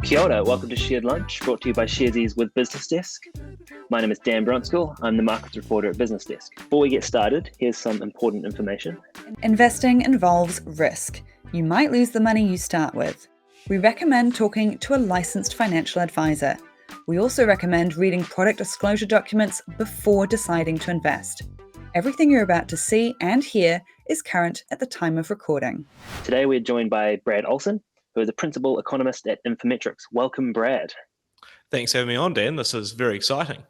Kia ora, welcome to Shared Lunch, brought to you by Sharesies with BusinessDesk. My name is Dan Brunskill. I'm the markets reporter at BusinessDesk. Before we get started, here's some important information. Investing involves risk. You might lose the money you start with. We recommend talking to a licensed financial advisor. We also recommend reading product disclosure documents before deciding to invest. Everything you're about to see and hear is current at the time of recording. Today we're joined by Brad Olsen, who is a principal economist at Infometrics. Welcome, Brad. Thanks for having me on, Dan. This is very exciting.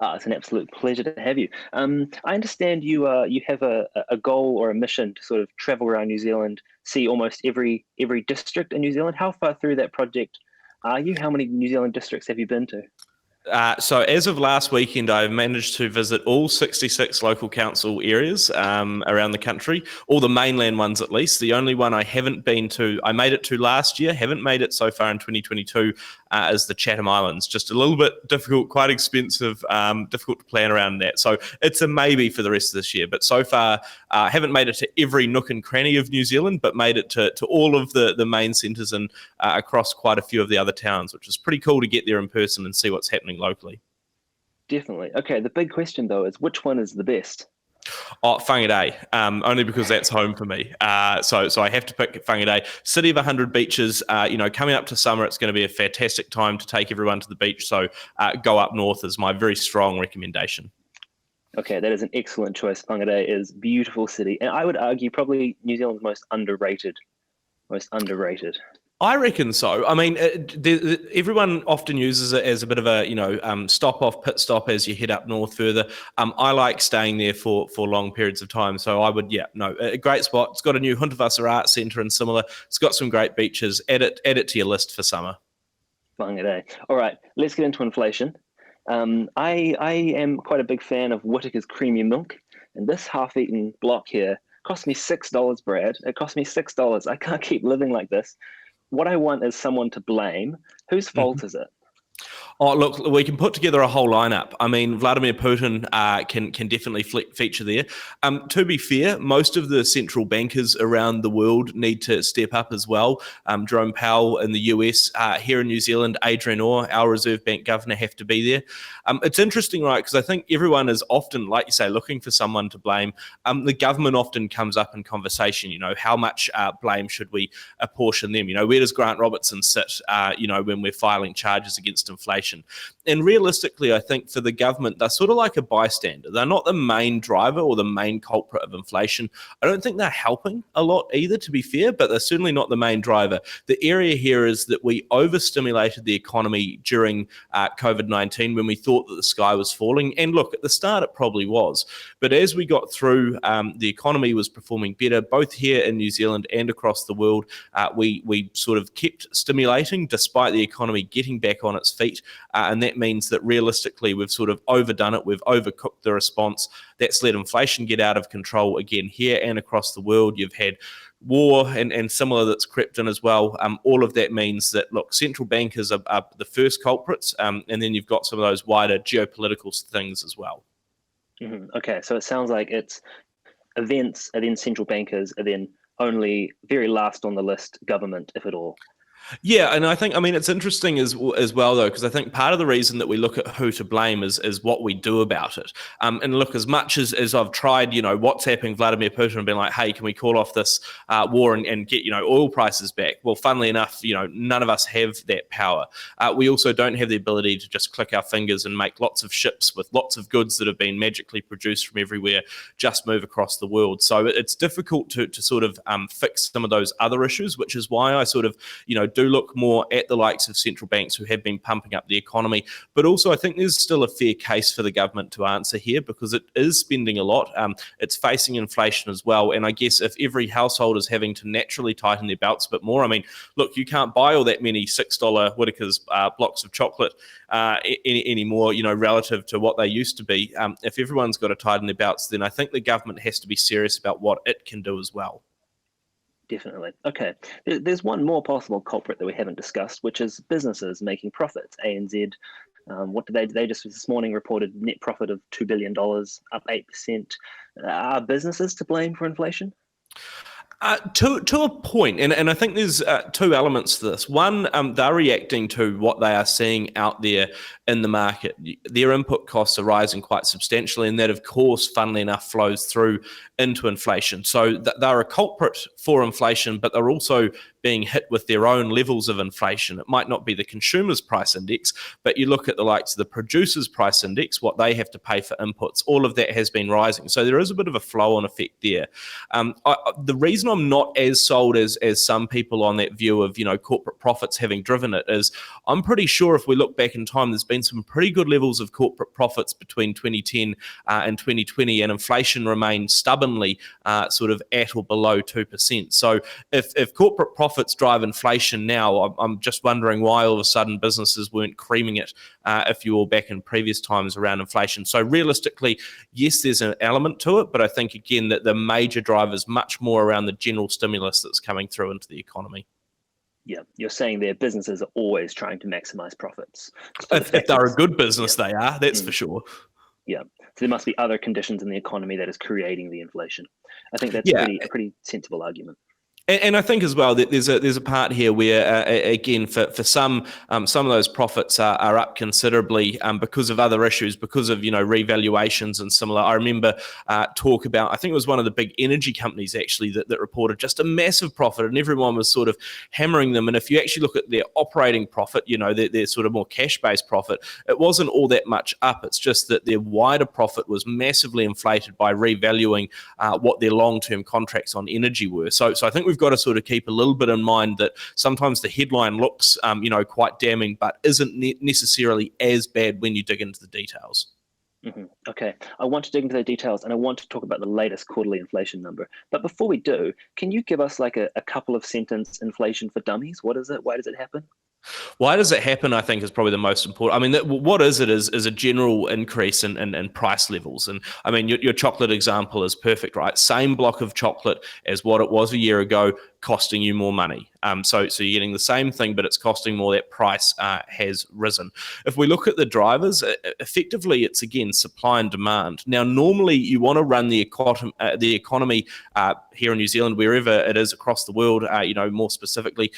It's an absolute pleasure to have you. I understand you have a goal or a mission to sort of travel around New Zealand, see almost every district in New Zealand. How far through that project are you? How many New Zealand districts have you been to? So as of last weekend, I've managed to visit all 66 local council areas around the country, all the mainland ones at least. The only one I haven't been to, I made it to last year, haven't made it so far in 2022, is the Chatham Islands. Just a little bit difficult, quite expensive, difficult to plan around that. So it's a maybe for the rest of this year. But so far, haven't made it to every nook and cranny of New Zealand, but made it to all of the main centres and across quite a few of the other towns, which is pretty cool to get there in person and see what's happening locally. Definitely. Okay, the big question though is which one is the best? Oh, Whangarei, only because that's home for me. So I have to pick Whangarei. City of 100 beaches, coming up to summer, it's going to be a fantastic time to take everyone to the beach. So go up north is my very strong recommendation. Okay, that is an excellent choice. Whangarei is a beautiful city. And I would argue probably New Zealand's most underrated. I reckon so. I mean, everyone often uses it as a bit of a, pit stop as you head up north further. I like staying there for long periods of time. So I would, a great spot. It's got a new Huntavasa Art Centre and similar. It's got some great beaches. Add it to your list for summer. Whangarei. All right, let's get into inflation. I am quite a big fan of Whittaker's Creamy Milk. And this half-eaten block here cost me $6, Brad. It cost me $6. I can't keep living like this. What I want is someone to blame. Whose fault is it? Oh, look, we can put together a whole lineup. I mean, Vladimir Putin can definitely feature there. To be fair, most of the central bankers around the world need to step up as well. Jerome Powell in the US, here in New Zealand, Adrian Orr, our Reserve Bank governor, have to be there. It's interesting, right, because I think everyone is often, like you say, looking for someone to blame. The government often comes up in conversation, how much blame should we apportion them? Where does Grant Robertson sit, when we're filing charges against inflation? And realistically, I think for the government, they're sort of like a bystander. They're not the main driver or the main culprit of inflation. I don't think they're helping a lot either, to be fair, but they're certainly not the main driver. The area here is that we overstimulated the economy during COVID-19 when we thought that the sky was falling. And look, at the start, it probably was. But as we got through, the economy was performing better, both here in New Zealand and across the world. We sort of kept stimulating despite the economy getting back on its feet. And that means that realistically, we've sort of overdone it. We've overcooked the response. That's let inflation get out of control again here and across the world. You've had war and similar that's crept in as well. All of that means that, look, central bankers are the first culprits. And then you've got some of those wider geopolitical things as well. Mm-hmm. Okay, so it sounds like it's events and then central bankers and then only very last on the list, government, if at all. Yeah, and I think, it's interesting as well, though, because I think part of the reason that we look at who to blame is what we do about it. And look, as much as I've tried, WhatsApping Vladimir Putin and been like, hey, can we call off this war and get, oil prices back? Well, funnily enough, none of us have that power. We also don't have the ability to just click our fingers and make lots of ships with lots of goods that have been magically produced from everywhere just move across the world. So it's difficult to sort of fix some of those other issues, which is why I sort of, do look more at the likes of central banks who have been pumping up the economy. But also, I think there's still a fair case for the government to answer here because it is spending a lot. It's facing inflation as well. And I guess if every household is having to naturally tighten their belts a bit more, look, you can't buy all that many $6 Whittaker's blocks of chocolate anymore, relative to what they used to be. If everyone's got to tighten their belts, then I think the government has to be serious about what it can do as well. Definitely. Okay. There's one more possible culprit that we haven't discussed, which is businesses making profits. ANZ, what did they just this morning reported net profit of $2 billion, up 8%. Are businesses to blame for inflation? To a point, and I think there's two elements to this. One, they're reacting to what they are seeing out there in the market. Their input costs are rising quite substantially, and that, of course, funnily enough, flows through into inflation. So they're a culprit for inflation, but they're also being hit with their own levels of inflation. It might not be the consumer's price index, but you look at the likes of the producer's price index, what they have to pay for inputs, all of that has been rising. So there is a bit of a flow-on effect there. The reason I'm not as sold as some people on that view of, corporate profits having driven it is I'm pretty sure if we look back in time, there's been some pretty good levels of corporate profits between 2010 and 2020, and inflation remained stubbornly sort of at or below 2%. So if corporate profits drive inflation now, I'm just wondering why all of a sudden businesses weren't creaming it if you were back in previous times around inflation. So realistically, yes, there's an element to it, but I think, again, that the major driver is much more around the general stimulus that's coming through into the economy. Yeah, you're saying their businesses are always trying to maximize profits. If they're a good business, they are, that's for sure. Yeah, so there must be other conditions in the economy that is creating the inflation. I think that's a pretty sensible argument. And I think as well that there's a part here where again for some of those profits are up considerably because of other issues, because of revaluations and similar. I remember talk about, I think it was one of the big energy companies actually that reported just a massive profit, and everyone was sort of hammering them. And if you actually look at their operating profit, their sort of more cash-based profit, it wasn't all that much up. It's just that their wider profit was massively inflated by revaluing what their long-term contracts on energy were. So I think we've got to sort of keep a little bit in mind that sometimes the headline looks, quite damning, but isn't necessarily as bad when you dig into the details. Mm-hmm. Okay, I want to dig into the details, and I want to talk about the latest quarterly inflation number. But before we do, can you give us like a couple of sentence inflation for dummies? What is it? Why does it happen? Why does it happen, I think, is probably the most important. I mean, what is it is a general increase in price levels. And I mean, your chocolate example is perfect, right? Same block of chocolate as what it was a year ago, costing you more money. So you're getting the same thing, but it's costing more. That price has risen. If we look at the drivers, effectively, it's, again, supply and demand. Now, normally you want to run the economy here in New Zealand, wherever it is across the world, more specifically,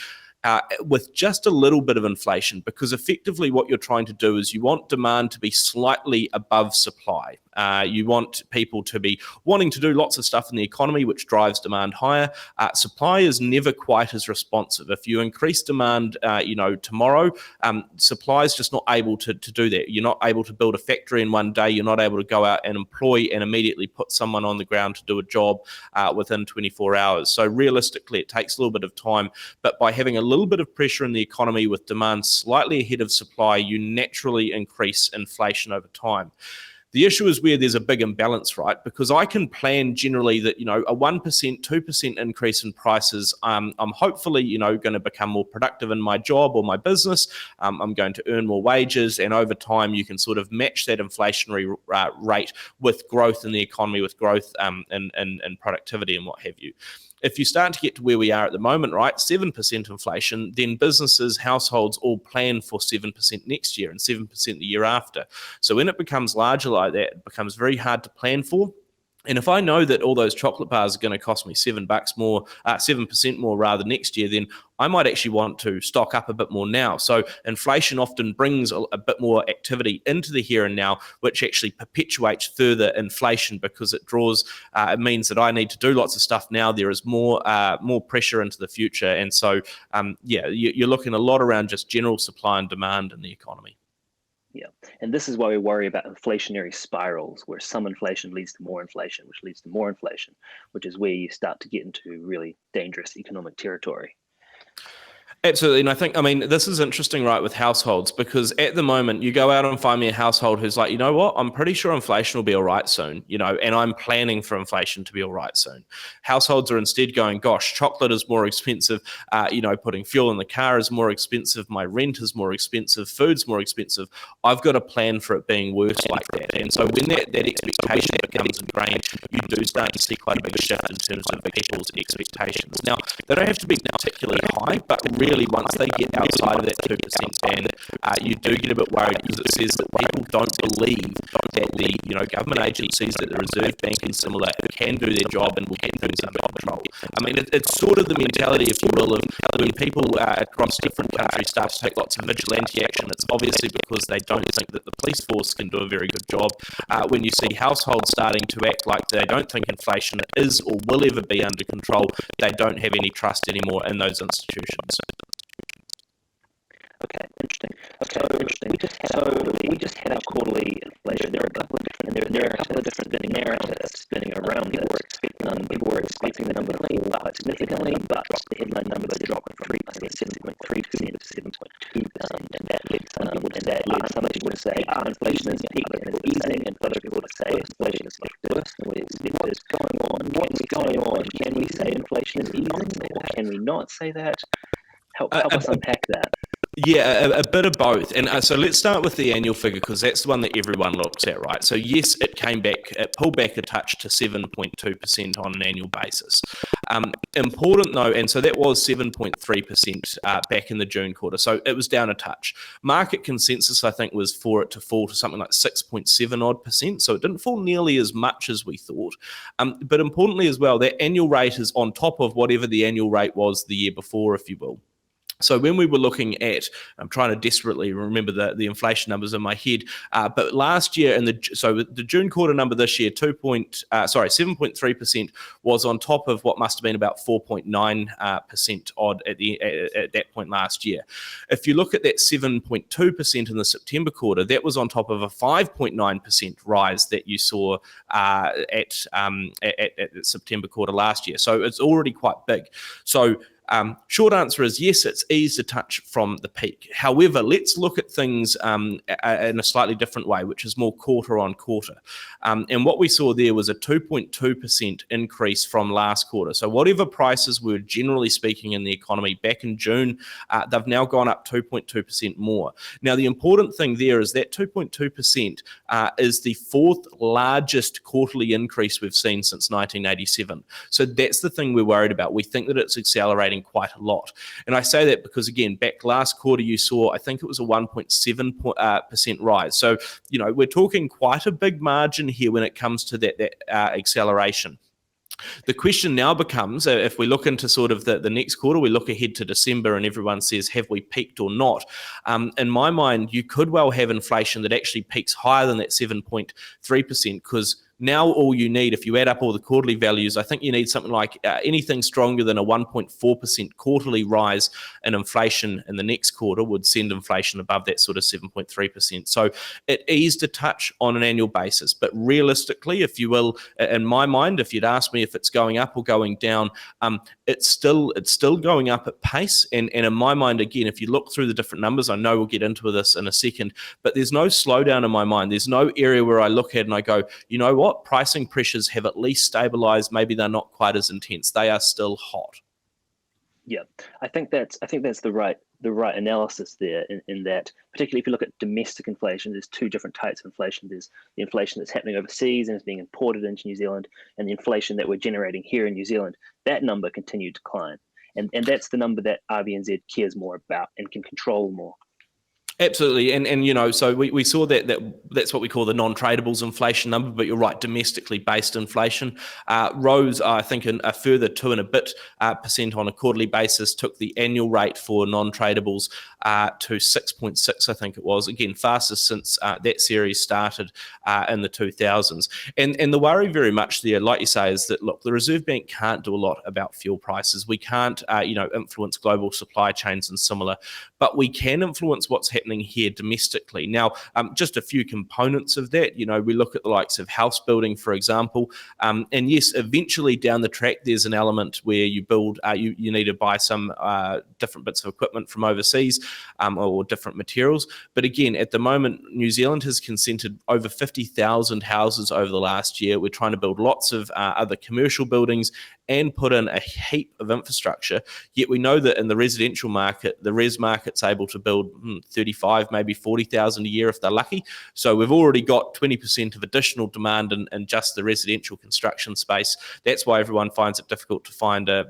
with just a little bit of inflation, because effectively what you're trying to do is you want demand to be slightly above supply. You want people to be wanting to do lots of stuff in the economy, which drives demand higher. Supply is never quite as responsive. If you increase demand, tomorrow, supply is just not able to do that. You're not able to build a factory in one day. You're not able to go out and employ and immediately put someone on the ground to do a job within 24 hours. So realistically, it takes a little bit of time. But by having a little bit of pressure in the economy with demand slightly ahead of supply, you naturally increase inflation over time. The issue is where there's a big imbalance, right? Because I can plan generally that, a 1%, 2% increase in prices, I'm hopefully, going to become more productive in my job or my business. I'm going to earn more wages. And over time, you can sort of match that inflationary rate with growth in the economy, with growth in productivity and what have you. If you start to get to where we are at the moment, right, 7% inflation, then businesses, households all plan for 7% next year and 7% the year after. So when it becomes larger like that, it becomes very hard to plan for. And if I know that all those chocolate bars are going to cost me $7 more, 7% more rather next year, then I might actually want to stock up a bit more now. So inflation often brings a bit more activity into the here and now, which actually perpetuates further inflation because it means that I need to do lots of stuff now. There is more pressure into the future. And so, you're looking a lot around just general supply and demand in the economy. Yeah, and this is why we worry about inflationary spirals, where some inflation leads to more inflation, which leads to more inflation, which is where you start to get into really dangerous economic territory. Absolutely. And I think, this is interesting, right, with households, because at the moment you go out and find me a household who's like, you know what, I'm pretty sure inflation will be all right soon, and I'm planning for inflation to be all right soon. Households are instead going, gosh, chocolate is more expensive, putting fuel in the car is more expensive, my rent is more expensive, food's more expensive. I've got to plan for it being worse like that. And so when that expectation becomes ingrained, you do start to see quite a big shift in terms of people's expectations. Now, they don't have to be particularly high, but really, once they get outside of that 2% band, you do get a bit worried, because it says that people don't believe that the government agencies, that the Reserve Bank and similar, can do their job and will keep things under control. I mean, it's sort of the mentality, if you will, of when people across different countries start to take lots of vigilante action, it's obviously because they don't think that the police force can do a very good job. When you see households starting to act like they don't think inflation is or will ever be under control, they don't have any trust anymore in those institutions. Okay, interesting. We just had our quarterly inflation. There are a couple of different narratives spinning around this. People were expecting the number to fall quite significantly, but the headline number dropped from 7.3% to 7.2%, and that led some people to say inflation is peaked and it's easing, and other people to say inflation is worse than we expected. What's going on? Can we say inflation is easing, or can we not say that? Help us unpack that. Yeah, a bit of both. And so let's start with the annual figure, because that's the one that everyone looks at, right? So yes, it pulled back a touch to 7.2% on an annual basis. Important though, and so that was 7.3% back in the June quarter. So it was down a touch. Market consensus, I think, was for it to fall to something like 6.7 odd percent. So it didn't fall nearly as much as we thought. But importantly as well, that annual rate is on top of whatever the annual rate was the year before, if you will. So when we were looking at, I'm trying to desperately remember the inflation numbers in my head, but last year the June quarter number this year, 7.3% was on top of what must have been about 4.9% odd at that point last year. If you look at that 7.2% in the September quarter, that was on top of a 5.9% rise that you saw at the September quarter last year. So it's already quite big. So short answer is yes, it's eased a touch from the peak. However, let's look at things in a slightly different way, which is more quarter on quarter. And what we saw there was a 2.2% increase from last quarter. So whatever prices were generally speaking in the economy back in June, they've now gone up 2.2% more. Now, the important thing there is that 2.2% is the fourth largest quarterly increase we've seen since 1987. So that's the thing we're worried about. We think that it's accelerating quite a lot. And I say that because, again, back last quarter, you saw, I think it was a 1.7% rise. So, we're talking quite a big margin here when it comes to that acceleration. The question now becomes, if we look into sort of the next quarter, we look ahead to December and everyone says, have we peaked or not? In my mind, you could well have inflation that actually peaks higher than that 7.3%, because now all you need, if you add up all the quarterly values, I think you need something like anything stronger than a 1.4% quarterly rise in inflation in the next quarter would send inflation above that sort of 7.3%. So it eased a touch on an annual basis. But realistically, if you will, in my mind, if you'd ask me if it's going up or going down, it's still going up at pace. And in my mind, again, if you look through the different numbers, I know we'll get into this in a second, but there's no slowdown in my mind. There's no area where I look at and I go, you know what? Pricing pressures have at least stabilized. Maybe they're not quite as intense. They are still hot. Yeah, I think that's the right analysis there. In that, particularly if you look at domestic inflation, there's two different types of inflation. There's the inflation that's happening overseas and is being imported into New Zealand, and the inflation that we're generating here in New Zealand. That number continued to climb, and that's the number that RBNZ cares more about and can control more. Absolutely, and so we saw that's what we call the non-tradables inflation number, but you're right, domestically based inflation rose, I think, a further 2 and a bit % on a quarterly basis, took the annual rate for non-tradables to 6.6, I think it was, again, fastest since that series started in the 2000s. And the worry very much there, like you say, is that, look, the Reserve Bank can't do a lot about fuel prices. We can't, influence global supply chains and similar, but we can influence what's happening here domestically. Now, just a few components of that, we look at the likes of house building, for example, and yes, eventually down the track, there's an element where you build, you need to buy some different bits of equipment from overseas or different materials. But again, at the moment, New Zealand has consented over 50,000 houses over the last year. We're trying to build lots of other commercial buildings and put in a heap of infrastructure, yet we know that in the residential market, the res market's able to build 35, maybe 40,000 a year if they're lucky. So we've already got 20% of additional demand in just the residential construction space. That's why everyone finds it difficult to find a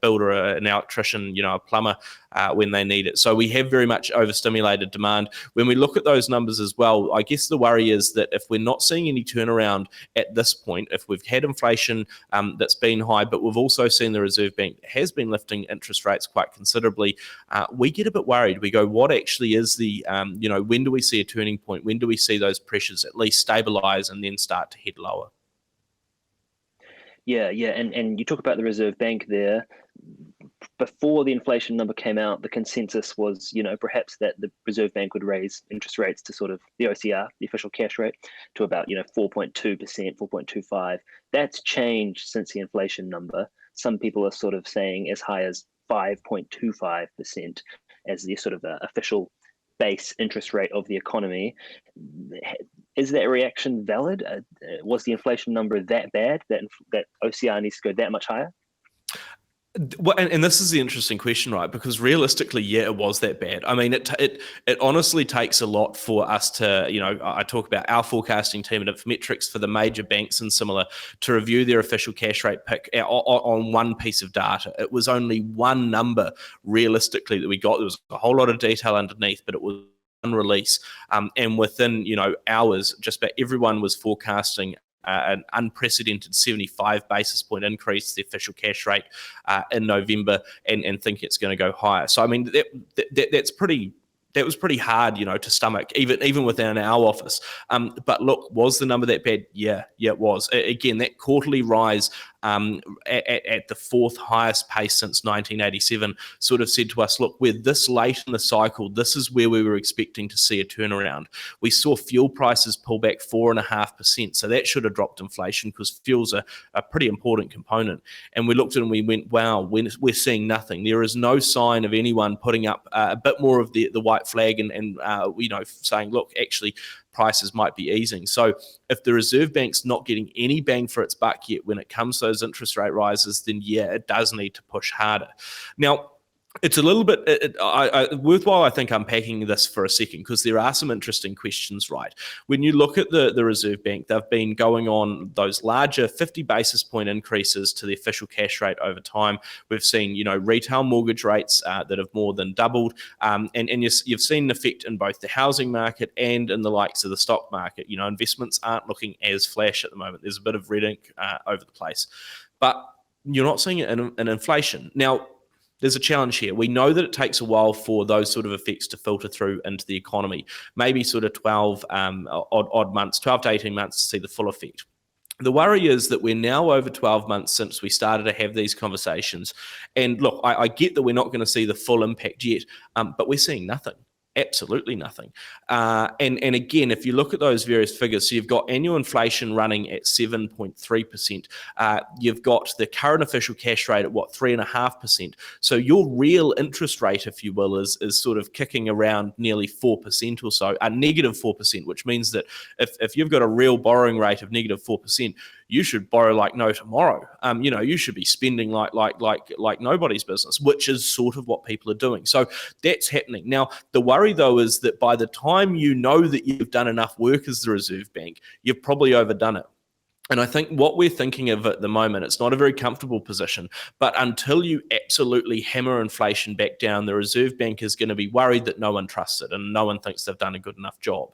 builder, an electrician, a plumber when they need it. So we have very much overstimulated demand. When we look at those numbers as well, I guess the worry is that if we're not seeing any turnaround at this point, if we've had inflation that's been high, but we've also seen the Reserve Bank has been lifting interest rates quite considerably, we get a bit worried. We go, what actually is the, when do we see a turning point? When do we see those pressures at least stabilize and then start to head lower? Yeah, and you talk about the Reserve Bank there. Before the inflation number came out, the consensus was, perhaps that the Reserve Bank would raise interest rates to sort of the OCR, the official cash rate, to about 4.2%, 4.25. That's changed since the inflation number. Some people are sort of saying as high as 5.25% as the sort of official base interest rate of the economy. Is that reaction valid? Was the inflation number that bad that OCR needs to go that much higher? Well, and this is the interesting question, right? Because realistically, yeah, it was that bad. I mean, it honestly takes a lot for us to, I talk about our forecasting team at Infometrics for the major banks and similar to review their official cash rate pick on one piece of data. It was only one number realistically that we got. There was a whole lot of detail underneath, but it was one release. And within, hours, just about everyone was forecasting an unprecedented 75 basis point increase, the official cash rate in November, and think it's going to go higher. So, I mean, that was pretty hard, to stomach, even within our office. But look, was the number that bad? Yeah, it was. Again, that quarterly rise at the fourth highest pace since 1987 sort of said to us, look, we're this late in the cycle. This is where we were expecting to see a turnaround. We saw fuel prices pull back 4.5%. So that should have dropped inflation because fuel's a pretty important component. And we looked at it and we went, wow, we're seeing nothing. There is no sign of anyone putting up a bit more of the white flag and saying, look, actually, prices might be easing. So if the Reserve Bank's not getting any bang for its buck yet when it comes to those interest rate rises, then yeah, it does need to push harder. Now, it's a little bit worthwhile, I think, unpacking this for a second because there are some interesting questions, right? When you look at the Reserve Bank, they've been going on those larger 50 basis point increases to the official cash rate over time. We've seen, retail mortgage rates that have more than doubled, and you've seen an effect in both the housing market and in the likes of the stock market. Investments aren't looking as flash at the moment. There's a bit of red ink over the place, but you're not seeing it in inflation. Now, there's a challenge here. We know that it takes a while for those sort of effects to filter through into the economy, maybe sort of 12 odd months, 12 to 18 months to see the full effect. The worry is that we're now over 12 months since we started to have these conversations. And look, I get that we're not going to see the full impact yet, but we're seeing nothing. Absolutely nothing. And again, if you look at those various figures, so you've got annual inflation running at 7.3%. You've got the current official cash rate at 3.5%. So your real interest rate, if you will, is sort of kicking around nearly 4% or so, negative 4%, which means that if you've got a real borrowing rate of negative 4%, you should borrow like no tomorrow. You should be spending like nobody's business, which is sort of what people are doing. So that's happening. Now, the worry though is that by the time you know that you've done enough work as the Reserve Bank, you've probably overdone it. And I think what we're thinking of at the moment, it's not a very comfortable position, but until you absolutely hammer inflation back down, the Reserve Bank is going to be worried that no one trusts it and no one thinks they've done a good enough job.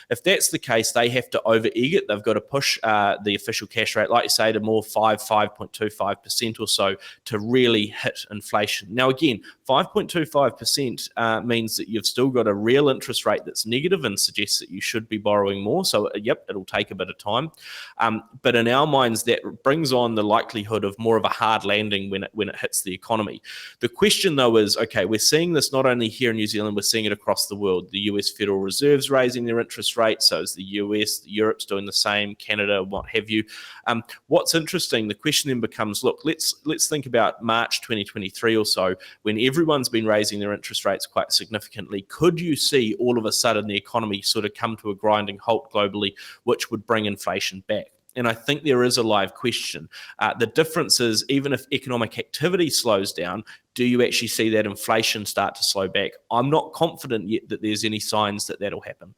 If that's the case, they have to over-egg it. They've got to push the official cash rate, like you say, to more 5.25% or so to really hit inflation. Now, again, 5.25% means that you've still got a real interest rate that's negative and suggests that you should be borrowing more. So, yep, it'll take a bit of time. But in our minds, that brings on the likelihood of more of a hard landing when it hits the economy. The question, though, is, okay, we're seeing this not only here in New Zealand, we're seeing it across the world. The US Federal Reserve's raising their interest rate, so is the US, Europe's doing the same, Canada, what have you. What's interesting, the question then becomes, look, let's think about March 2023 or so, when everyone's been raising their interest rates quite significantly. Could you see all of a sudden the economy sort of come to a grinding halt globally, which would bring inflation back? And I think there is a live question. The difference is, even if economic activity slows down, do you actually see that inflation start to slow back? I'm not confident yet that there's any signs that that'll happen.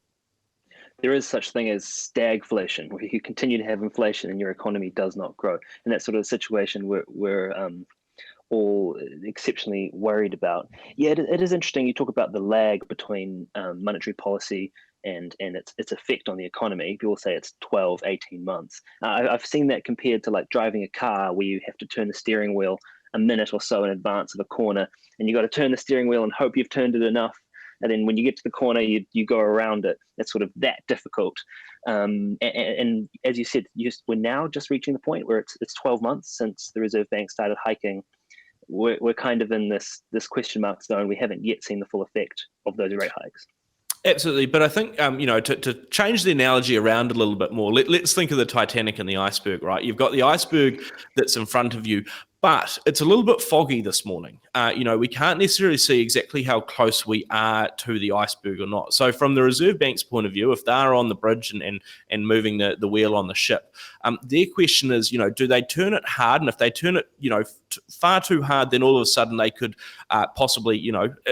There is such thing as stagflation, where you continue to have inflation and your economy does not grow. And that's sort of the situation we're all exceptionally worried about. Yeah, it is interesting. You talk about the lag between monetary policy and its effect on the economy. People say it's 12, 18 months. I've seen that compared to like driving a car, where you have to turn the steering wheel a minute or so in advance of a corner, and you got to turn the steering wheel and hope you've turned it enough. And then when you get to the corner, you go around it. It's sort of that difficult. And as you said, we're now just reaching the point where it's 12 months since the Reserve Bank started hiking. We're kind of in this question mark zone. We haven't yet seen the full effect of those rate hikes. Absolutely, but I think to change the analogy around a little bit more, let's think of the Titanic and the iceberg, right? You've got the iceberg that's in front of you, but it's a little bit foggy this morning. We can't necessarily see exactly how close we are to the iceberg or not. So from the Reserve Bank's point of view, if they're on the bridge and moving the wheel on the ship, their question is, do they turn it hard? And if they turn it, far too hard, then all of a sudden they could possibly,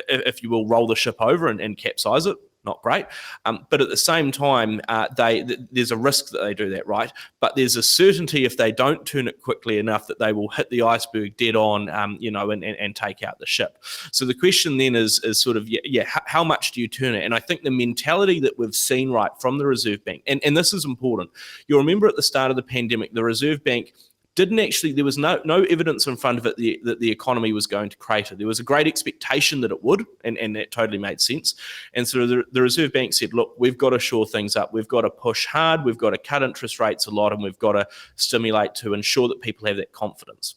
if you will, roll the ship over and capsize it. Not great. But at the same time, there's a risk that they do that, right? But there's a certainty if they don't turn it quickly enough that they will hit the iceberg dead on, and take out the ship. So the question then is sort of, how much do you turn it? And I think the mentality that we've seen right from the Reserve Bank, and this is important. You'll remember at the start of the pandemic, the Reserve Bank there was no evidence in front of it that the economy was going to crater. There was a great expectation that it would, and that totally made sense. And so the Reserve Bank said, look, we've got to shore things up. We've got to push hard. We've got to cut interest rates a lot, and we've got to stimulate to ensure that people have that confidence.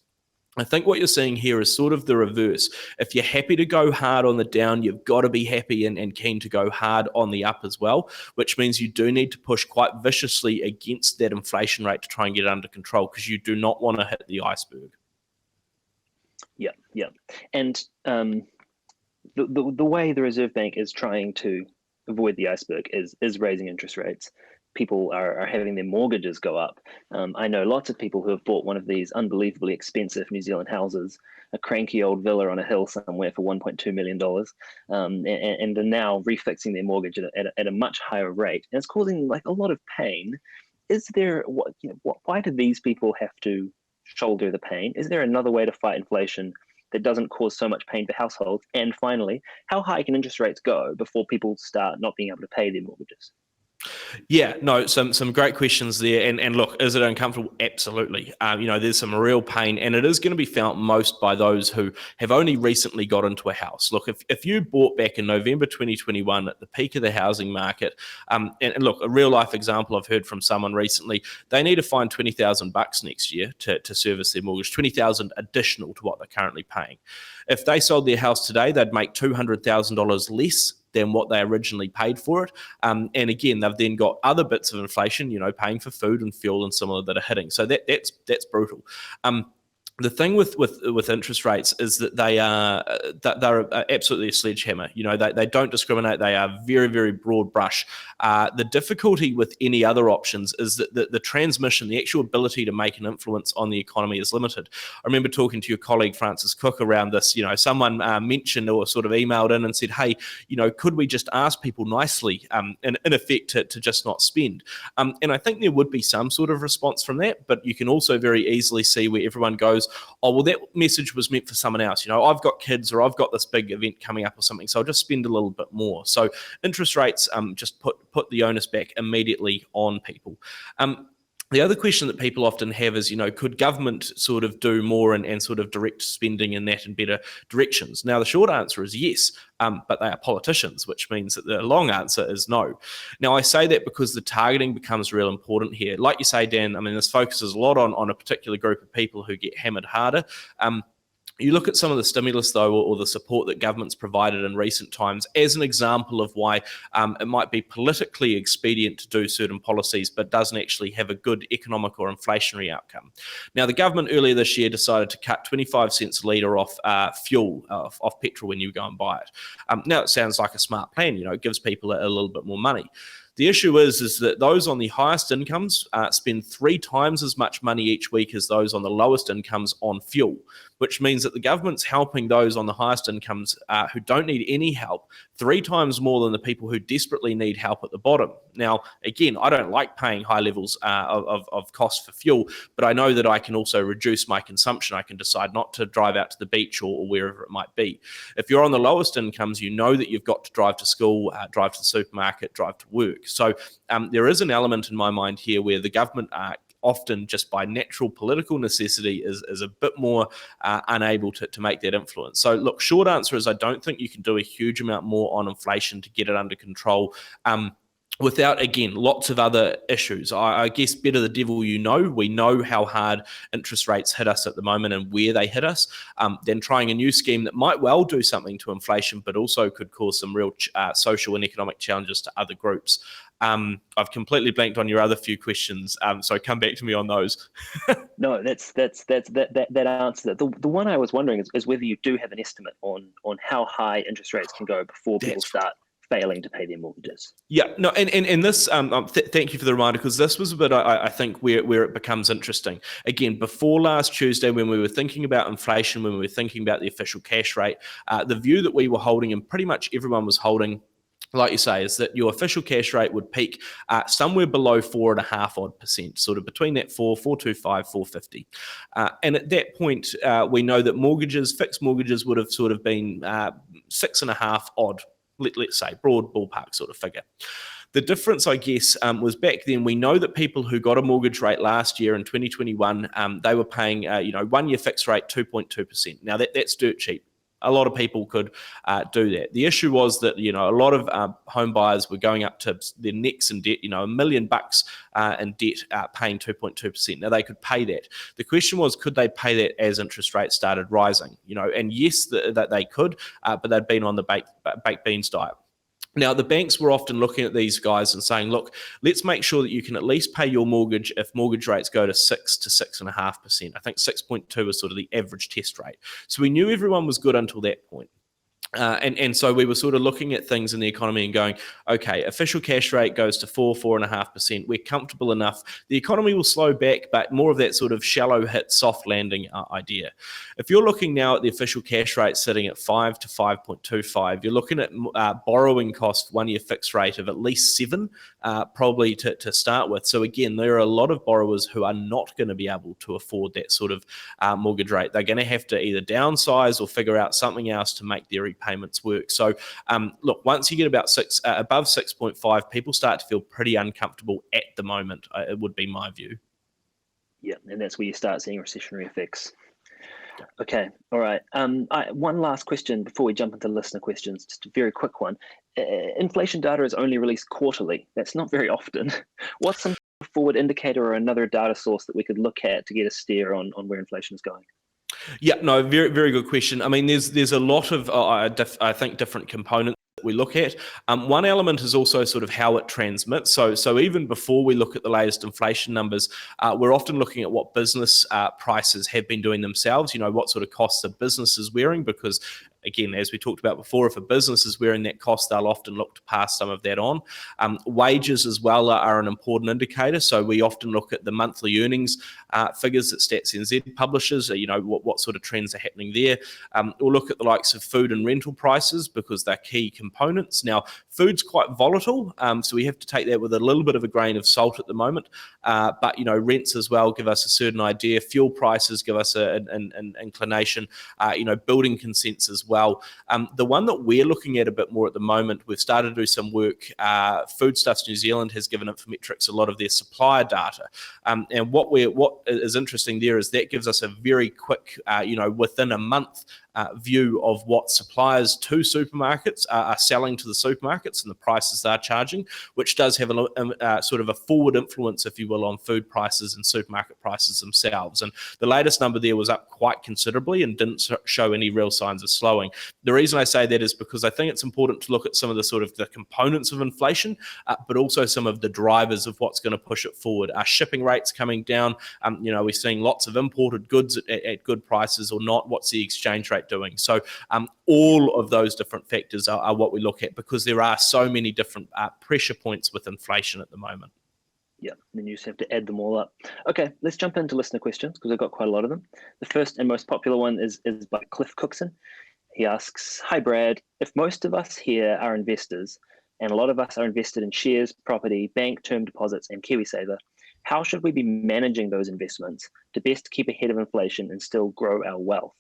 I think what you're seeing here is sort of the reverse. If you're happy to go hard on the down, you've got to be happy and keen to go hard on the up as well, which means you do need to push quite viciously against that inflation rate to try and get it under control, because you do not want to hit the iceberg. Yeah. And the way the Reserve Bank is trying to avoid the iceberg is raising interest rates. People are having their mortgages go up. I know lots of people who have bought one of these unbelievably expensive New Zealand houses, a cranky old villa on a hill somewhere for $1.2 million, and are now refixing their mortgage at a much higher rate. And it's causing like a lot of pain. Why do these people have to shoulder the pain? Is there another way to fight inflation that doesn't cause so much pain for households? And finally, how high can interest rates go before people start not being able to pay their mortgages? Yeah, no, some great questions there. And look, is it uncomfortable? Absolutely. There's some real pain, and it is going to be felt most by those who have only recently got into a house. Look, if you bought back in November 2021 at the peak of the housing market, and look, a real life example I've heard from someone recently, they need to find $20,000 next year to service their mortgage, $20,000 additional to what they're currently paying. If they sold their house today, they'd make $200,000 less than what they originally paid for it. And again, they've then got other bits of inflation, paying for food and fuel and similar that are hitting. So that's brutal. The thing with interest rates is that they're absolutely a sledgehammer. They don't discriminate. They are very, very broad brush. The difficulty with any other options is that the transmission, the actual ability to make an influence on the economy is limited. I remember talking to your colleague Francis Cook around this. Someone mentioned or sort of emailed in and said, hey, could we just ask people nicely, in effect, to just not spend? And I think there would be some sort of response from that, but you can also very easily see where everyone goes, oh, well, that message was meant for someone else. I've got kids, or I've got this big event coming up or something, so I'll just spend a little bit more. So interest rates just put the onus back immediately on people. The other question that people often have is, could government sort of do more and sort of direct spending in that in better directions? Now, the short answer is yes, but they are politicians, which means that the long answer is no. Now, I say that because the targeting becomes real important here. Like you say, Dan, this focuses a lot on a particular group of people who get hammered harder. You look at some of the stimulus, though, or the support that government's provided in recent times as an example of why it might be politically expedient to do certain policies, but doesn't actually have a good economic or inflationary outcome. Now, the government earlier this year decided to cut 25 cents a litre off fuel, off petrol when you go and buy it. Now, it sounds like a smart plan, it gives people a little bit more money. The issue is that those on the highest incomes spend 3 times as much money each week as those on the lowest incomes on fuel, which means that the government's helping those on the highest incomes who don't need any help 3 times more than the people who desperately need help at the bottom. Now, again, I don't like paying high levels of cost for fuel, but I know that I can also reduce my consumption. I can decide not to drive out to the beach or wherever it might be. If you're on the lowest incomes, you know that you've got to drive to school, drive to the supermarket, drive to work. So there is an element in my mind here where the government often just by natural political necessity is a bit more unable to make that influence. So look, short answer is I don't think you can do a huge amount more on inflation to get it under control. Without, again, lots of other issues. I guess better the devil you know. We know how hard interest rates hit us at the moment and where they hit us, than trying a new scheme that might well do something to inflation, but also could cause some real social and economic challenges to other groups. I've completely blanked on your other few questions, so come back to me on those. No, that answers it. The one I was wondering is whether you do have an estimate on how high interest rates can go before people start failing to pay their mortgages. Yeah, no, and this, thank you for the reminder, because this was a bit, I think, where it becomes interesting. Again, before last Tuesday, when we were thinking about inflation, when we were thinking about the official cash rate, the view that we were holding, and pretty much everyone was holding, like you say, is that your official cash rate would peak somewhere below 4.5%, sort of between that 4.25, 4.50. And at that point, we know that fixed mortgages would have sort of been 6.5 odd, let's say, broad ballpark sort of figure. The difference, I guess, was back then we know that people who got a mortgage rate last year in 2021, they were paying, 1 year fixed rate 2.2%. Now that's dirt cheap. A lot of people could do that. The issue was that, a lot of home buyers were going up to their necks in debt, $1 million in debt, paying 2.2%. Now they could pay that. The question was, could they pay that as interest rates started rising? And yes, that they could, but they'd been on the baked beans diet. Now, the banks were often looking at these guys and saying, look, let's make sure that you can at least pay your mortgage if mortgage rates go to 6 to 6.5%. I think 6.2 was sort of the average test rate. So we knew everyone was good until that point. And so we were sort of looking at things in the economy and going, okay, official cash rate goes to 4.5%. We're comfortable enough. The economy will slow back, but more of that sort of shallow hit, soft landing idea. If you're looking now at the official cash rate sitting at 5 to 5.25, you're looking at borrowing cost 1 year fixed rate of at least 7, probably to start with. So again, there are a lot of borrowers who are not going to be able to afford that sort of mortgage rate. They're going to have to either downsize or figure out something else to make their payments work. So look, once you get about above 6.5, people start to feel pretty uncomfortable at the moment. It would be my view. Yeah, and that's where you start seeing recessionary effects. Okay, all right. One last question before we jump into listener questions, just a very quick one. Inflation data is only released quarterly. That's not very often. What's some forward indicator or another data source that we could look at to get a steer on where inflation is going? Yeah, no, very, very good question. I mean, there's a lot of, I think, different components that we look at. One element is also sort of how it transmits. So even before we look at the latest inflation numbers, we're often looking at what business prices have been doing themselves, what sort of costs a business is wearing, because again, as we talked about before, if a business is wearing that cost, they'll often look to pass some of that on. Wages as well are an important indicator. So we often look at the monthly earnings figures that Stats NZ publishes, what sort of trends are happening there. We'll look at the likes of food and rental prices because they're key components. Now, food's quite volatile, so we have to take that with a little bit of a grain of salt at the moment. But, rents as well give us a certain idea. Fuel prices give us an inclination, building consents as well. The one that we're looking at a bit more at the moment, we've started to do some work. Foodstuffs New Zealand has given Infometrics a lot of their supplier data. And what is interesting there is that gives us a very quick, within a month, view of what suppliers to supermarkets are selling to the supermarkets and the prices they're charging, which does have a sort of a forward influence, if you will, on food prices and supermarket prices themselves. And the latest number there was up quite considerably and didn't show any real signs of slowing. The reason I say that is because I think it's important to look at some of the sort of the components of inflation, but also some of the drivers of what's going to push it forward. Are shipping rates coming down? We're seeing lots of imported goods at good prices or not? What's the exchange rate doing. So all of those different factors are what we look at, because there are so many different pressure points with inflation at the moment. Yeah, and then you just have to add them all up. Okay, let's jump into listener questions, because I've got quite a lot of them. The first and most popular one is by Cliff Cookson. He asks, "Hi Brad, if most of us here are investors, and a lot of us are invested in shares, property, bank term deposits, and KiwiSaver, how should we be managing those investments to best keep ahead of inflation and still grow our wealth?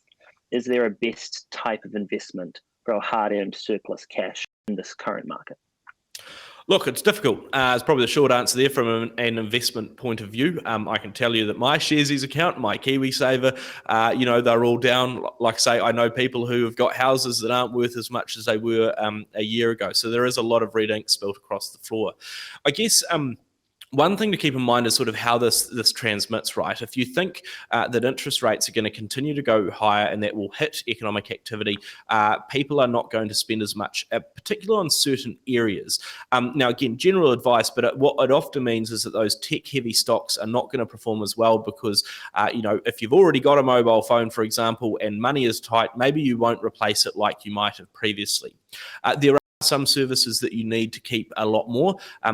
Is there a best type of investment for our hard-earned surplus cash in this current market?" Look, it's difficult. It's probably the short answer there from an investment point of view. I can tell you that my Sharesies account, my KiwiSaver, they're all down. Like I say, I know people who have got houses that aren't worth as much as they were a year ago. So there is a lot of red ink spilt across the floor. I guess one thing to keep in mind is sort of how this transmits, right? If you think that interest rates are going to continue to go higher and that will hit economic activity, people are not going to spend as much, particularly on certain areas. Now, again, general advice, but what it often means is that those tech-heavy stocks are not going to perform as well because, if you've already got a mobile phone, for example, and money is tight, maybe you won't replace it like you might have previously. There are some services that you need to keep a lot more. I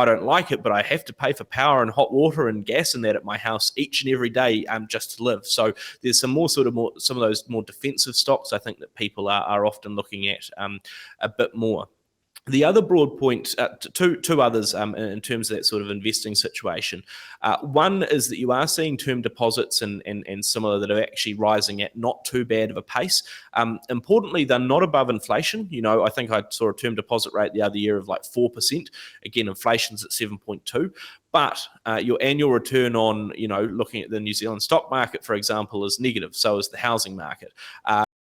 don't like it, but I have to pay for power and hot water and gas and that at my house each and every day just to live. So there's some of those more defensive stocks I think that people are often looking at a bit more. The other broad point, two others in terms of that sort of investing situation. One is that you are seeing term deposits and similar that are actually rising at not too bad of a pace. Importantly, they're not above inflation. I think I saw a term deposit rate the other year of like 4%. Again, inflation's at 7.2%. But your annual return on, looking at the New Zealand stock market, for example, is negative. So is the housing market.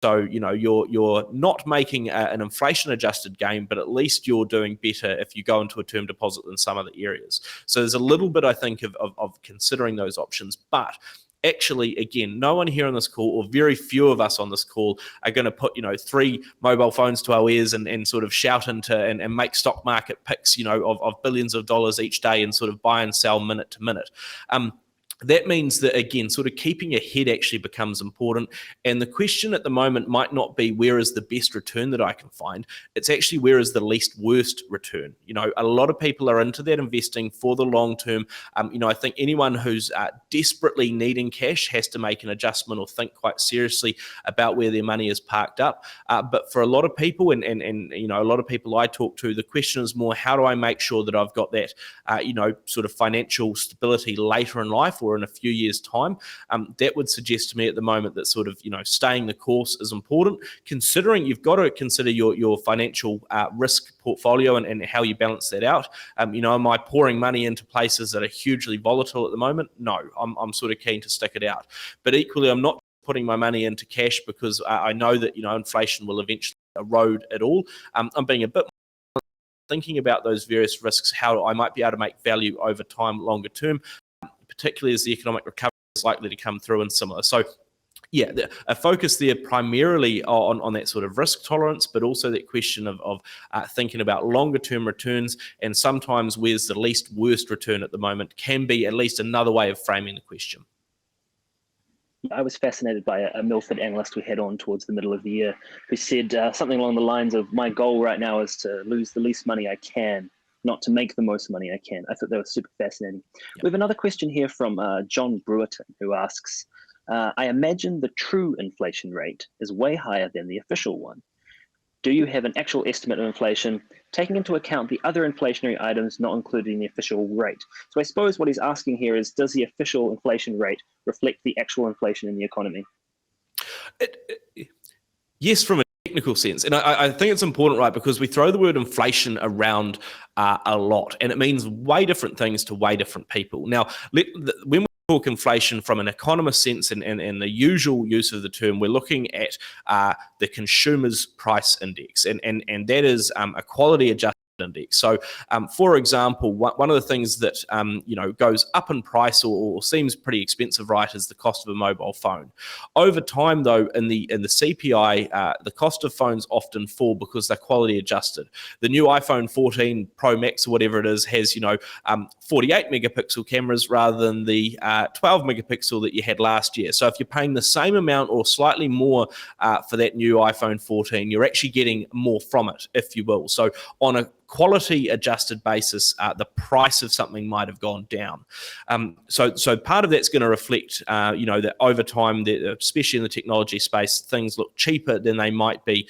So, you're not making an inflation-adjusted gain, but at least you're doing better if you go into a term deposit than some other areas. So there's a little bit, I think, of considering those options. But actually, again, no one here on this call, or very few of us on this call, are going to put, 3 mobile phones to our ears and sort of shout into and make stock market picks, of billions of dollars each day and sort of buy and sell minute to minute. That means that, again, sort of keeping ahead actually becomes important. And the question at the moment might not be where is the best return that I can find. It's actually where is the least worst return. A lot of people are into that investing for the long term. I think anyone who's desperately needing cash has to make an adjustment or think quite seriously about where their money is parked up. But for a lot of people, and a lot of people I talk to, the question is more, how do I make sure that I've got that, sort of financial stability later in life, or in a few years' time? That would suggest to me at the moment that sort of, staying the course is important, considering you've got to consider your financial risk portfolio and how you balance that out. Am I pouring money into places that are hugely volatile at the moment? No, I'm sort of keen to stick it out. But equally, I'm not putting my money into cash because I know that, inflation will eventually erode it all. I'm being a bit more thinking about those various risks, how I might be able to make value over time, longer term, particularly as the economic recovery is likely to come through and similar. So, yeah, a focus there primarily on that sort of risk tolerance, but also that question of thinking about longer term returns, and sometimes where's the least worst return at the moment can be at least another way of framing the question. I was fascinated by a Milford analyst we had on towards the middle of the year who said something along the lines of, my goal right now is to lose the least money I can, not to make the most money I can. I thought that was super fascinating. Yep. We have another question here from John Brewerton, who asks, I imagine the true inflation rate is way higher than the official one. Do you have an actual estimate of inflation, taking into account the other inflationary items not included in the official rate? So I suppose what he's asking here is, does the official inflation rate reflect the actual inflation in the economy? Yes, from a technical sense. And I think it's important, right, because we throw the word inflation around a lot, and it means way different things to way different people. Now, when we talk inflation from an economist sense and the usual use of the term, we're looking at the consumer's price index, and that is a quality adjusted index. So, for example, one of the things that goes up in price or seems pretty expensive, right, is the cost of a mobile phone. Over time, though, in the CPI, the cost of phones often fall because they're quality adjusted. The new iPhone 14 Pro Max or whatever it is has 48 megapixel cameras rather than the 12 megapixel that you had last year. So if you're paying the same amount or slightly more for that new iPhone 14, you're actually getting more from it, if you will. So on a quality adjusted basis, the price of something might have gone down. So part of that's going to reflect, that over time, especially in the technology space, things look cheaper than they might be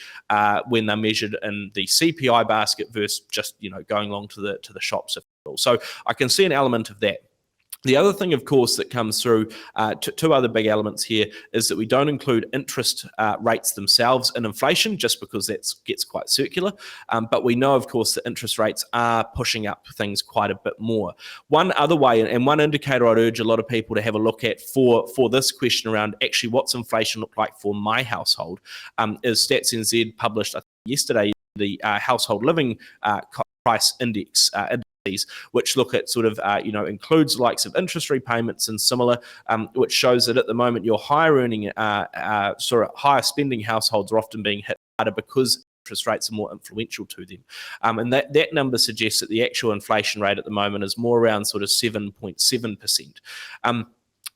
when they're measured in the CPI basket versus just going along to the shops. So I can see an element of that. The other thing, of course, that comes through, two other big elements here, is that we don't include interest rates themselves in inflation, just because that gets quite circular. But we know, of course, that interest rates are pushing up things quite a bit more. One other way, and one indicator I'd urge a lot of people to have a look at for this question around actually what's inflation look like for my household, is Stats NZ published, I think, yesterday, the household living price index, which look at sort of, includes the likes of interest repayments and similar, which shows that at the moment your higher earning, sort of higher spending households are often being hit harder because interest rates are more influential to them. And that number suggests that the actual inflation rate at the moment is more around sort of 7.7%.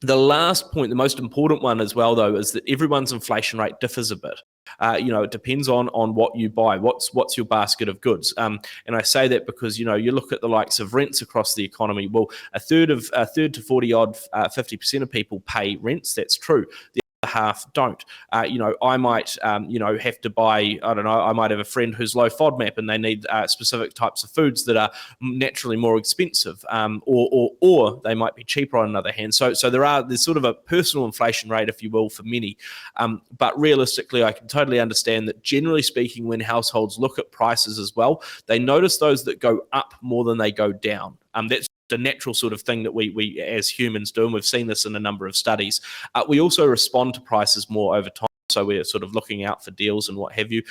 The last point, the most important one as well, though, is that everyone's inflation rate differs a bit. It depends on what you buy. What's your basket of goods? And I say that because you look at the likes of rents across the economy. Well, a third to 40 odd, 50% of people pay rents. That's true. The other half don't. I might have to buy. I don't know. I might have a friend who's low FODMAP and they need specific types of foods that are naturally more expensive, or they might be cheaper on another hand. So there's sort of a personal inflation rate, if you will, for many. But realistically, I can totally understand that generally speaking, when households look at prices as well, they notice those that go up more than they go down. That's a natural sort of thing that we as humans do, and we've seen this in a number of studies. We also respond to prices more over time, so we're sort of looking out for deals and what have you.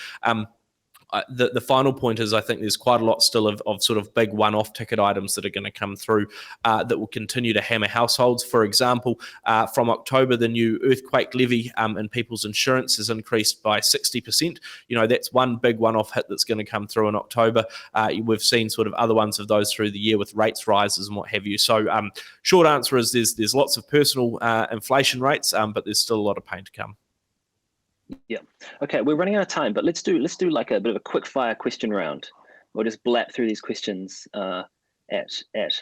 The final point is I think there's quite a lot still of sort of big one-off ticket items that are going to come through that will continue to hammer households. For example, from October, the new earthquake levy in people's insurance has increased by 60%. That's one big one-off hit that's going to come through in October. We've seen sort of other ones of those through the year with rates rises and what have you. So short answer is there's lots of personal inflation rates, but there's still a lot of pain to come. Yeah. Okay, we're running out of time, but let's do like a bit of a quick fire question round. We'll just blap through these questions at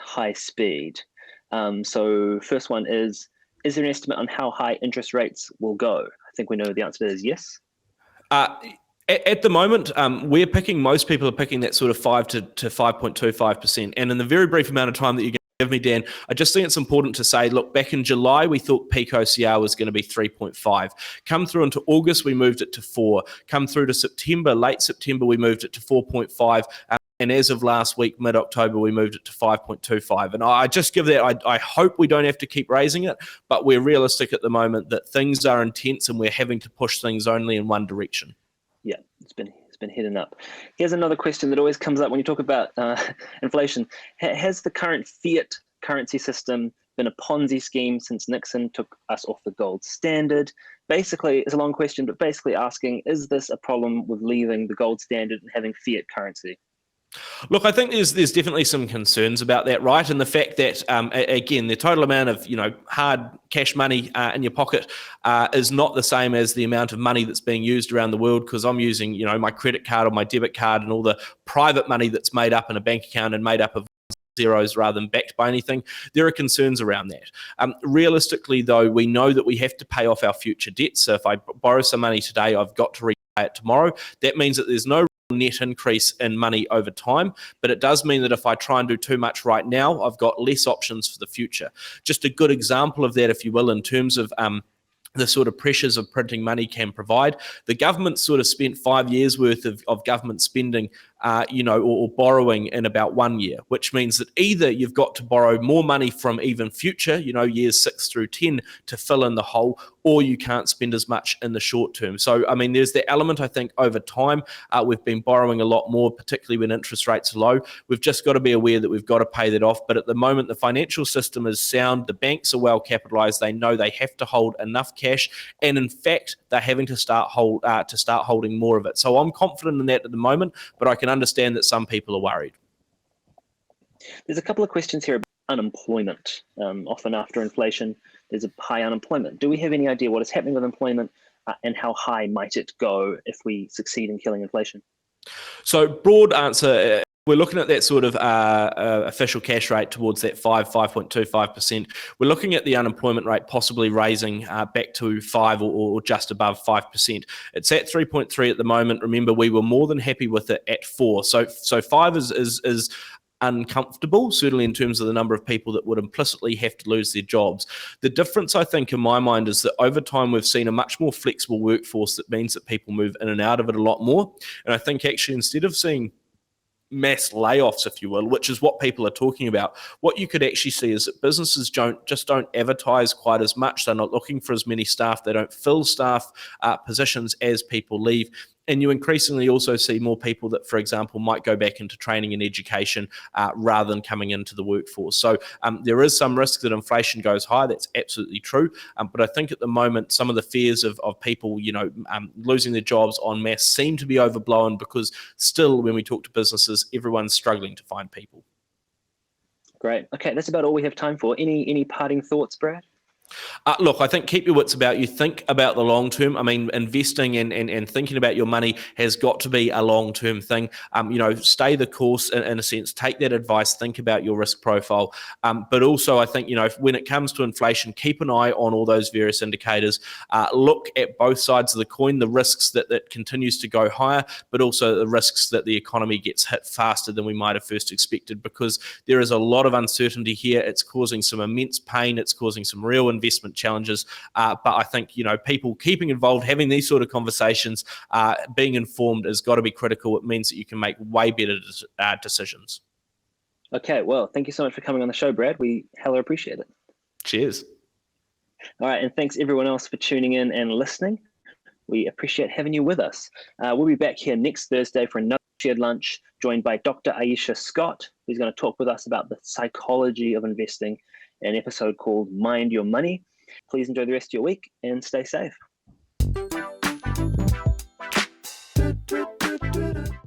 high speed. So first one is there an estimate on how high interest rates will go? I think we know the answer is yes. At the moment, most people are picking that sort of 5 to 5.25%. And in the very brief amount of time that you give me, Dan, I just think it's important to say, look, back in July, we thought peak OCR was going to be 3.5. Come through into August, we moved it to 4. Come through to September, late September, we moved it to 4.5. And as of last week, mid-October, we moved it to 5.25. And I just give that, I hope we don't have to keep raising it, but we're realistic at the moment that things are intense and we're having to push things only in one direction. Yeah, it's been heading up. Here's another question that always comes up when you talk about inflation. Has the current fiat currency system been a Ponzi scheme since Nixon took us off the gold standard? Basically, it's a long question, but basically asking, is this a problem with leaving the gold standard and having fiat currency? Look, I think there's definitely some concerns about that, right? And the fact that, again, the total amount of hard cash money in your pocket is not the same as the amount of money that's being used around the world, because I'm using my credit card or my debit card and all the private money that's made up in a bank account and made up of zeros rather than backed by anything. There are concerns around that. Realistically, though, we know that we have to pay off our future debts. So if I borrow some money today, I've got to repay it tomorrow. That means that there's no net increase in money over time, but it does mean that if I try and do too much right now, I've got less options for the future. Just a good example of that, if you will, in terms of the sort of pressures of printing money can provide. The government sort of spent 5 years worth of government spending or borrowing in about 1 year, which means that either you've got to borrow more money from even future, years 6 through 10 to fill in the hole, or you can't spend as much in the short term. So, I mean, there's the element, I think, over time, we've been borrowing a lot more, particularly when interest rates are low. We've just got to be aware that we've got to pay that off. But at the moment, the financial system is sound. The banks are well capitalized. They know they have to hold enough cash. And in fact, they're having to start holding more of it. So I'm confident in that at the moment, but I can understand that some people are worried. There's a couple of questions here about unemployment. Often after inflation, there's a high unemployment. Do we have any idea what is happening with employment and how high might it go if we succeed in killing inflation? So broad answer, we're looking at that sort of official cash rate towards that 5.25%. We're looking at the unemployment rate possibly raising back to 5 or just above 5%. It's at 3.3 at the moment. Remember, we were more than happy with it at 4. So 5 is uncomfortable, certainly in terms of the number of people that would implicitly have to lose their jobs. The difference, I think, in my mind, is that over time we've seen a much more flexible workforce that means that people move in and out of it a lot more. And I think actually instead of seeing mass layoffs, if you will, which is what people are talking about, what you could actually see is that businesses don't advertise quite as much. They're not looking for as many staff. They don't fill staff positions as people leave. And you increasingly also see more people that, for example, might go back into training and education rather than coming into the workforce. So there is some risk that inflation goes high. That's absolutely true. But I think at the moment, some of the fears of people, losing their jobs en masse seem to be overblown, because still, when we talk to businesses, everyone's struggling to find people. Great. Okay, that's about all we have time for. Any parting thoughts, Brad? Look, I think keep your wits about you. Think about the long term. I mean, investing and thinking about your money has got to be a long term thing. Stay the course in a sense. Take that advice. Think about your risk profile. But also, I think when it comes to inflation, keep an eye on all those various indicators. Look at both sides of the coin. The risks that continues to go higher, but also the risks that the economy gets hit faster than we might have first expected, because there is a lot of uncertainty here. It's causing some immense pain. It's causing some real investment challenges, but I think people keeping involved, having these sort of conversations, being informed has got to be critical. It means that you can make way better decisions. Okay, well, thank you so much for coming on the show, Brad. We hella appreciate it. Cheers. All right, and thanks everyone else for tuning in and listening. We appreciate having you with us. We'll be back here next Thursday for another shared lunch, joined by Dr. Aisha Scott, who's going to talk with us about the psychology of investing, an episode called Mind Your Money. Please enjoy the rest of your week and stay safe.